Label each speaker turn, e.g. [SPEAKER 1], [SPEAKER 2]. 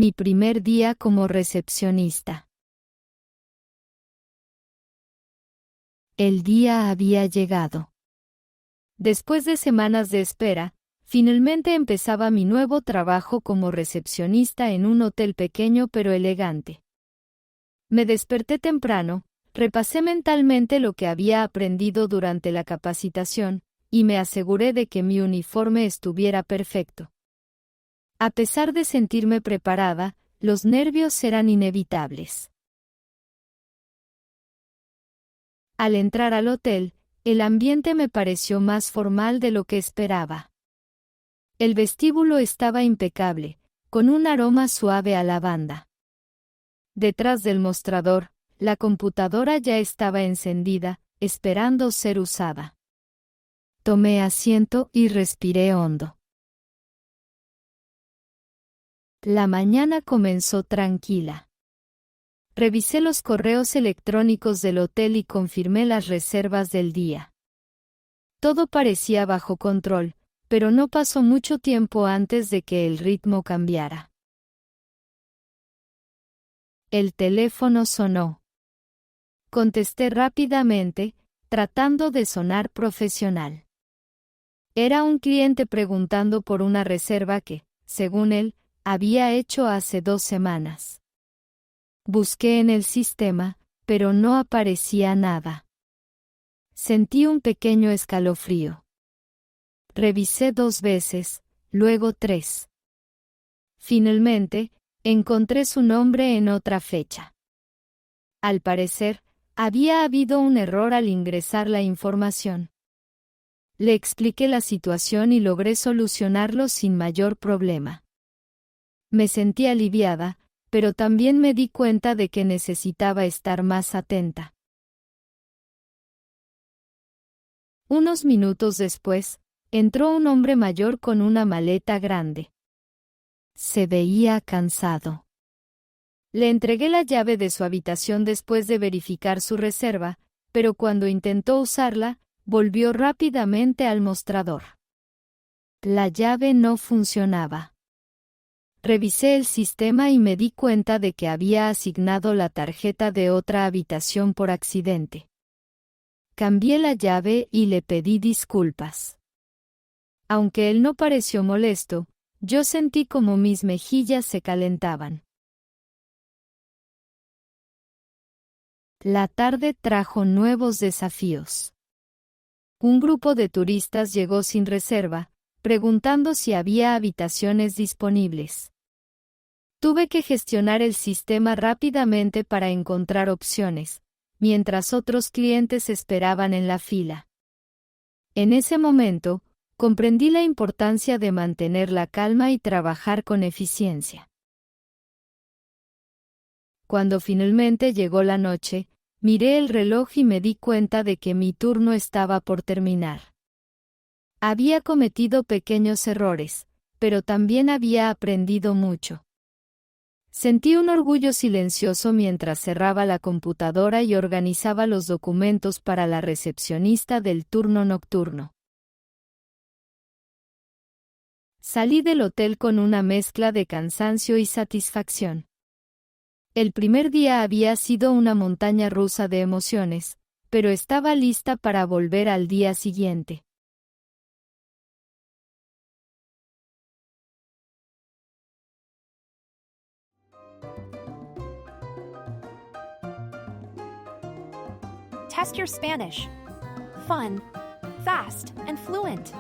[SPEAKER 1] Mi primer día como recepcionista. El día había llegado. Después de semanas de espera, finalmente empezaba mi nuevo trabajo como recepcionista en un hotel pequeño pero elegante. Me desperté temprano, repasé mentalmente lo que había aprendido durante la capacitación, y me aseguré de que mi uniforme estuviera perfecto. A pesar de sentirme preparada, los nervios eran inevitables. Al entrar al hotel, el ambiente me pareció más formal de lo que esperaba. El vestíbulo estaba impecable, con un aroma suave a lavanda. Detrás del mostrador, la computadora ya estaba encendida, esperando ser usada. Tomé asiento y respiré hondo. La mañana comenzó tranquila. Revisé los correos electrónicos del hotel y confirmé las reservas del día. Todo parecía bajo control, pero no pasó mucho tiempo antes de que el ritmo cambiara. El teléfono sonó. Contesté rápidamente, tratando de sonar profesional. Era un cliente preguntando por una reserva que, según él, había hecho hace 2 semanas. Busqué en el sistema, pero no aparecía nada. Sentí un pequeño escalofrío. Revisé 2 veces, luego 3. Finalmente, encontré su nombre en otra fecha. Al parecer, había habido un error al ingresar la información. Le expliqué la situación y logré solucionarlo sin mayor problema. Me sentí aliviada, pero también me di cuenta de que necesitaba estar más atenta. Unos minutos después, entró un hombre mayor con una maleta grande. Se veía cansado. Le entregué la llave de su habitación después de verificar su reserva, pero cuando intentó usarla, volvió rápidamente al mostrador. La llave no funcionaba. Revisé el sistema y me di cuenta de que había asignado la tarjeta de otra habitación por accidente. Cambié la llave y le pedí disculpas. Aunque él no pareció molesto, yo sentí como mis mejillas se calentaban. La tarde trajo nuevos desafíos. Un grupo de turistas llegó sin reserva, preguntando si había habitaciones disponibles. Tuve que gestionar el sistema rápidamente para encontrar opciones, mientras otros clientes esperaban en la fila. En ese momento, comprendí la importancia de mantener la calma y trabajar con eficiencia. Cuando finalmente llegó la noche, miré el reloj y me di cuenta de que mi turno estaba por terminar. Había cometido pequeños errores, pero también había aprendido mucho. Sentí un orgullo silencioso mientras cerraba la computadora y organizaba los documentos para la recepcionista del turno nocturno. Salí del hotel con una mezcla de cansancio y satisfacción. El primer día había sido una montaña rusa de emociones, pero estaba lista para volver al día siguiente.
[SPEAKER 2] Test your Spanish. Fun, fast, and fluent.